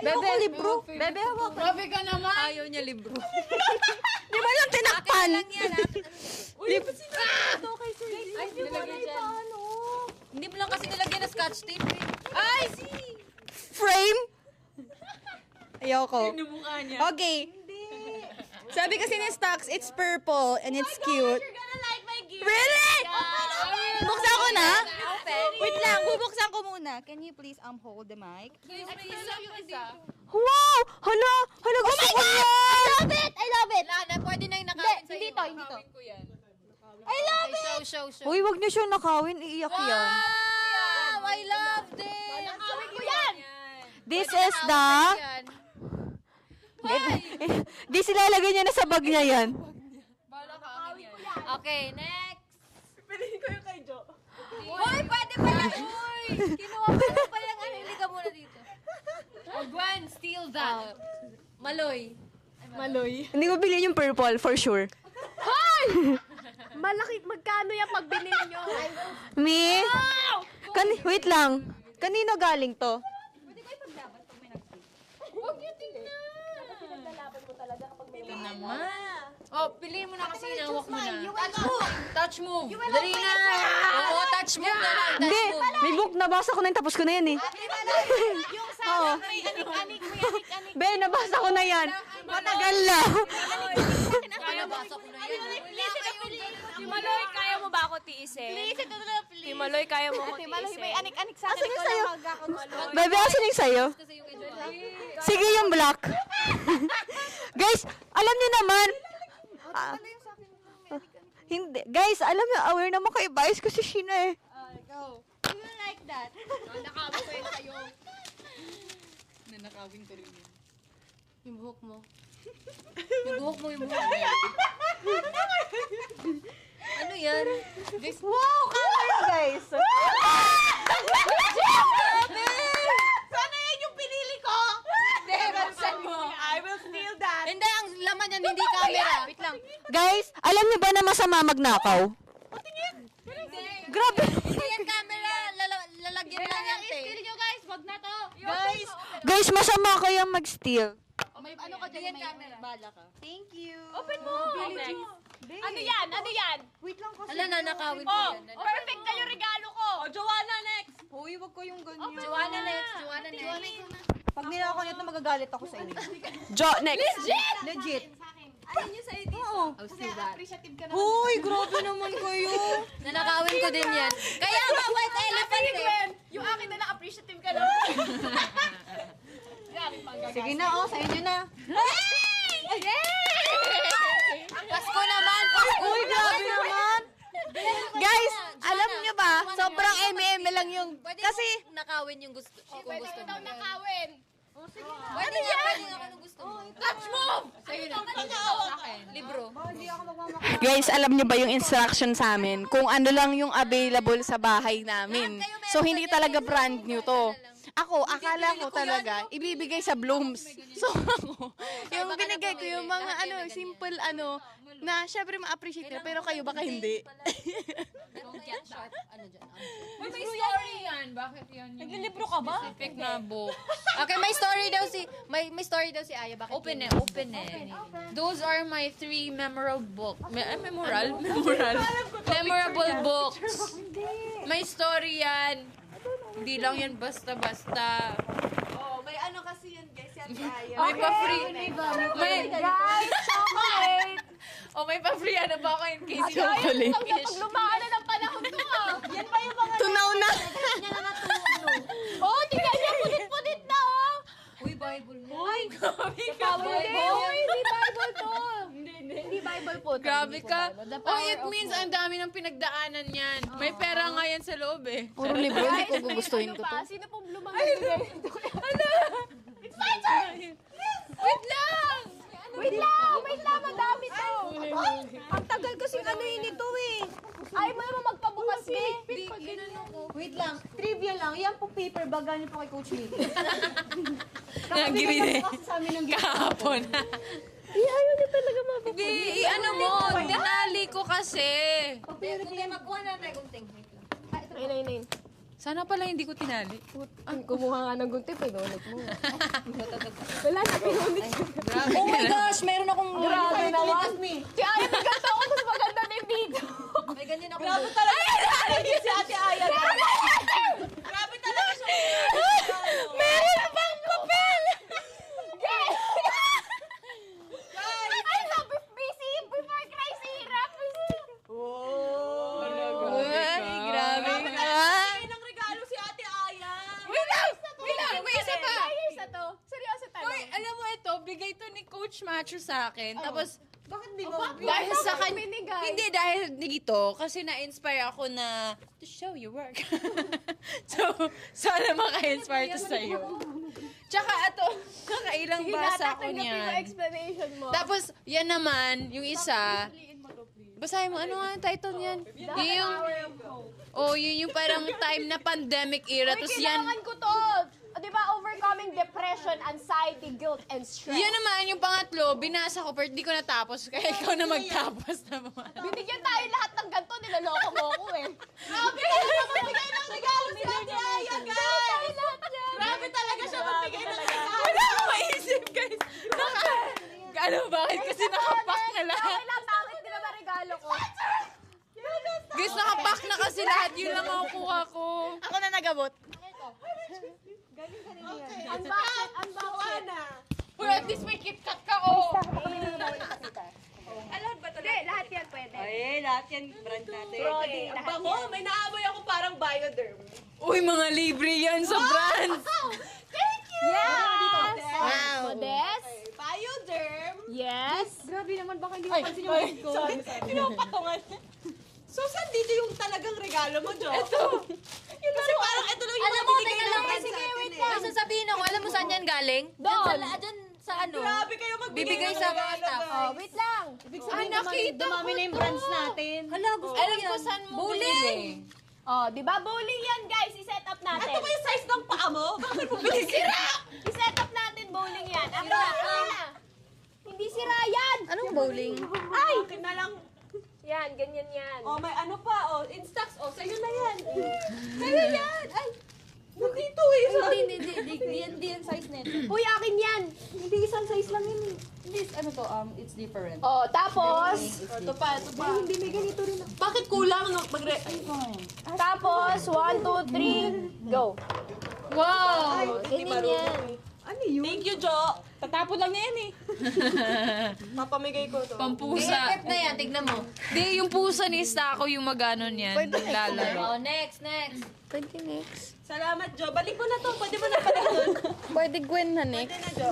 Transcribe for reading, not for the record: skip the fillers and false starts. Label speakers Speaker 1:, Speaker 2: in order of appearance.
Speaker 1: Bebe, libro. Bebe, hawak.
Speaker 2: Grabe ka naman.
Speaker 3: Ayaw niya libro.
Speaker 1: Di ba lang tinakpan?
Speaker 3: Lang yan.
Speaker 2: Uy, ba't sinabi kay Sir Jay?
Speaker 3: Ay, nilagay dyan.
Speaker 2: Paano?
Speaker 3: Hindi mo lang kasi nilagyan na scotch tape eh.
Speaker 2: Ay!
Speaker 1: Frame? Ayoko.
Speaker 2: Mukha niya.
Speaker 1: Okay. Sabi kasi ni Stocks, it's purple and it's cute.
Speaker 2: You're gonna like my gift.
Speaker 1: Really? Buksan ko na?
Speaker 3: Open.
Speaker 1: Wait lang, bubuksan ko muna. Can you please hold the mic?
Speaker 2: Extra yung isa.
Speaker 1: Wow! Hala! Hala, gusto ko yan! I love it! I love it!
Speaker 3: Wala na, pwede na yung nakawin sa'yo.
Speaker 1: Hindi to, hindi to.
Speaker 2: Ko yan.
Speaker 1: I love
Speaker 3: Okay,
Speaker 1: it!
Speaker 3: show.
Speaker 1: Uy, wag niyo siya nakawin. Iiyak yan.
Speaker 3: Wow! I love this!
Speaker 2: Nakawin ko yan.
Speaker 1: This is the... Di silalagay niya na sa bag niya yan.
Speaker 3: Bala ka akin yan. Okay, next.
Speaker 2: Piliin ko yung kay Jo.
Speaker 3: Uy, pwede pala. Uy, kinuha mo na pala yung ano. Hindi ka muna dito. Gwen, steal that. Maloy.
Speaker 2: Maloy.
Speaker 1: Hindi ko bilhin yung purple, for sure.
Speaker 2: Malaki, magkano yan pag binili nyo?
Speaker 1: Me? Wait lang. Kanino galing to?
Speaker 2: Huwag niyo tingnan.
Speaker 3: Oh, piliin mo na kasi inawak mo na. Touch move. Dali na. Oo, touch move na lang.
Speaker 1: Hindi.
Speaker 3: Touch move.
Speaker 1: May book, nabasa ko na yun, tapos ko na yan eh.
Speaker 2: Yung sana may anik-anik, may anik-anik.
Speaker 1: Be, nabasa ko na yan. Matagal na.
Speaker 3: Nabasa ko na yan.
Speaker 2: Timaloy, kaya mo ba ako tiisin? Please, ito na please. Timaloy, kaya mo ako tiisin? Timaloy, may anik-anik sa akin.
Speaker 1: Asan yung sayo?
Speaker 2: Timaloy.
Speaker 1: Bebe, asan yung sayo?
Speaker 3: Kasi yung kay Jolie.
Speaker 1: Sige yung black. Guys, alam niyo naman. Hindi. Guys, alam niyo, aware naman kayo. Bias ko si Sheena eh.
Speaker 2: Go. Do you like that? Nakawin ko yun sa'yo.
Speaker 3: Nanakawin ko rin yun. Yung buhok mo. Yung buhok mo. Ano yan?
Speaker 1: Wow, kaya guys.
Speaker 2: Sana yan yung pinili ko! Hindi, buksan mo. I will steal that.
Speaker 3: Hindi, ang laman yan, hindi camera. Wait lang.
Speaker 1: Guys, alam niyo ba na masama magnakaw? Grabe.
Speaker 3: Hindi yan camera. Lalagyan lang yan, te.
Speaker 2: Steal nyo guys, wag na to.
Speaker 3: Guys,
Speaker 1: Guys, masama kayang mag-steal.
Speaker 2: May ano ka dyan, may bala ka.
Speaker 1: Thank you.
Speaker 2: Open mo! Ano yan? Ano yan?
Speaker 1: Wait lang kasi.
Speaker 3: Ala, nanakawin ko
Speaker 2: Oh,
Speaker 3: yan.
Speaker 2: perfect na yung regalo ko. Oh, Joanna next.
Speaker 1: Uy, wag ko yung ganyan.
Speaker 3: Joanna next.
Speaker 1: Pag ninakaw niyo ito, magagalit ako sa inyo. Jo, next. Legit.
Speaker 2: Ayun yung sa'yo dito.
Speaker 1: Oo.
Speaker 3: I'll steal that.
Speaker 2: Appreciative ka naman.
Speaker 1: Uy, grabe naman kayo.
Speaker 3: Nanakawin ko din yan. Kaya nga, white elephant
Speaker 2: Sige,
Speaker 3: eh.
Speaker 2: Gwen. Yung akin na lang, appreciative ka naman.
Speaker 1: Sige na, oh, sa inyo na.
Speaker 3: Pasko naman, Pasko.
Speaker 1: Uy, grabe naman. Guys, alam niyo ba, sobrang eme lang yung...
Speaker 3: Kasi nakawin yung gusto. Kung gusto mo.
Speaker 2: Nakawin.
Speaker 3: Pwede nga kung gusto mo.
Speaker 2: Touch move!
Speaker 3: Sa'yo na. Libro.
Speaker 1: Guys, alam niyo ba yung instruction sa amin? Kung ano lang yung available sa bahay namin. So, hindi talaga brand new to. Ako, akala ko talaga, ibibigay sa Blooms. So, ako, yung binigay ko yung mga simple na syempre ma-appreciate nila, pero kayo baka hindi.
Speaker 2: May story yan. Bakit yan?
Speaker 3: Naglilibro ka ba?
Speaker 2: Specific na book.
Speaker 3: Okay, may story daw si Aya. Bakit?
Speaker 2: Open it. Those are my 3 memorable books. Memorable books. May story yan. Hindi lang yan basta-basta.
Speaker 4: Oh, may ano kasi yan, guys. Yan kaya.
Speaker 2: May pa-free. May,
Speaker 4: Guys, chocolate!
Speaker 2: may pa-free ano ba ako in case you
Speaker 1: Chocolate.
Speaker 2: Pag lumaan na ng panahon to
Speaker 4: Yan pa yung mga
Speaker 1: Tunaw na.
Speaker 2: Oh, tingnan niya, punit-punit na oh.
Speaker 3: Uy, Bible mo.
Speaker 2: Uy,
Speaker 4: Hindi, hindi Bible to. Hindi Bible po.
Speaker 2: grabe ka. Oh, it means ang dami ng pinagdaanan yan. May pera nga yan sa loob eh.
Speaker 1: Puro libro, hindi ko gugustuhin ko to.
Speaker 4: Sino pong lumang
Speaker 2: It's my turn! Wait lang!
Speaker 4: Wait lang, madami to. Ang tagal kasi nito eh. Ay mo naman magpabukas eh.
Speaker 1: Wait lang, trivia lang. Yan po paper bag galing po kay Coach Nicky.
Speaker 2: Nagibili.
Speaker 1: Sa amin ng
Speaker 2: Kahapon.
Speaker 4: Ayaw niya talaga mabukod.
Speaker 2: Hindi, ano mo, dinali ko kasi.
Speaker 3: Magkuha na tayo gunting.
Speaker 4: Ayun.
Speaker 2: Sana pala hindi ko tinali.
Speaker 4: Kumuha nga ng gunti, pinulot mo.
Speaker 5: Binigay to ni Coach Macho sa akin. Tapos,
Speaker 6: Bakit di ba?
Speaker 5: dahil sa kanya, hindi dahil dito, kasi na-inspire ako na to show your work. So, sana maka-inspire to sa'yo. Tsaka ito, kakailang basa ko niyan.
Speaker 4: explanation mo.
Speaker 5: Tapos, yan naman, yung isa, basahin mo, ano nga ang title niyan? Yun yung parang time na pandemic era. Tapos yan,
Speaker 4: Kailangan ko to. Di ba, overcoming depression, anxiety, guilt, and stress.
Speaker 5: yan naman yung pangatlo, binasa ko pero di ko natapos. Kaya ikaw na magtapos naman.
Speaker 4: Binigyan tayo lahat ng ganito, niloloko mo ako eh.
Speaker 6: Grabe talaga magbigay ng regalo si Ate Aya, guys! Grabe talaga siya magbigay ng regalo.
Speaker 5: Wala akong maisip, guys. Ano, bakit? Kasi nakapack na lahat.
Speaker 4: Okay lang, bakit di naman regalo ko?
Speaker 5: Guys, nakapack na kasi lahat. Yun lang ang kuha ko.
Speaker 1: Ako na nagabot.
Speaker 4: Unboxing.
Speaker 5: Pero at least may KitKat ka, oh.
Speaker 4: Hindi, lahat yan pwede.
Speaker 6: Ay, lahat yan brand natin.
Speaker 4: Brody,
Speaker 6: Ang
Speaker 4: lahat
Speaker 6: bango, may naamoy ako parang Bioderm.
Speaker 5: Uy, mga libre yan sa brands.
Speaker 4: Yes!
Speaker 1: Wow.
Speaker 4: Modest?
Speaker 6: Bioderm?
Speaker 4: Yes.
Speaker 6: Grabe naman, baka hindi mo pansin yung mic ko. Pinapatungan. So, saan dito yung talagang regalo mo, Jo? Ito. Kasi parang ito lang yung
Speaker 3: Alam
Speaker 6: mga
Speaker 3: mo,
Speaker 6: binigay
Speaker 3: teka
Speaker 6: ng
Speaker 3: lang,
Speaker 6: brand
Speaker 3: sige,
Speaker 6: natin
Speaker 3: wait
Speaker 6: eh.
Speaker 3: lang. May sasabihin ako, alam mo saan yan galing?
Speaker 4: Doon.
Speaker 3: Dyan sa ano?
Speaker 6: Grabe kayo magbigay
Speaker 3: Bibigay
Speaker 6: ng
Speaker 3: sa mga
Speaker 6: regalo,
Speaker 3: staff.
Speaker 6: guys.
Speaker 4: Wait lang.
Speaker 5: Ay, nakita ko
Speaker 6: na yung brands natin.
Speaker 3: Hala, gusto
Speaker 5: Alam
Speaker 3: ko
Speaker 5: ko
Speaker 3: yan.
Speaker 5: saan mo
Speaker 3: Bowling!
Speaker 4: Oh, di ba bowling yan, guys? I-set up natin.
Speaker 6: Ito ba yung size ng paa mo? Bakit mo binisira?
Speaker 4: I-set up natin bowling yan. Ako na. Hindi sira yan.
Speaker 1: Anong bowling?
Speaker 4: Ay!
Speaker 6: Akin na lang.
Speaker 4: Yan, ganyan yan.
Speaker 6: Oh, may ano pa, oh. Instax, oh. Sa'yo na yan. Sa'yo yan. Ay, nandito eh.
Speaker 3: Hindi yan size nito.
Speaker 4: Uy, akin yan.
Speaker 3: Hindi isang size lang yun eh. Hindi, ano to, it's different.
Speaker 4: Oh, tapos,
Speaker 6: Ito pa.
Speaker 4: hindi may ganito rin.
Speaker 6: Bakit kulang? No?
Speaker 4: Tapos, 1, 2, 3, go.
Speaker 5: Wow!
Speaker 4: Ganyan yan.
Speaker 6: Thank you, Jo.
Speaker 5: Tatapon lang yan eh.
Speaker 6: Papamigay ko to.
Speaker 5: Pampusa.
Speaker 3: Effect na yan, tignan mo.
Speaker 5: Di, yung pusa ni Stako yung magano niyan. Lalaro.
Speaker 3: Oh, next.
Speaker 1: Pwede next.
Speaker 6: Salamat, Jo. Balik mo na to. Pwede mo na balik doon.
Speaker 1: Pwede Gwen na
Speaker 6: Pwede
Speaker 1: next.
Speaker 6: na, Jo.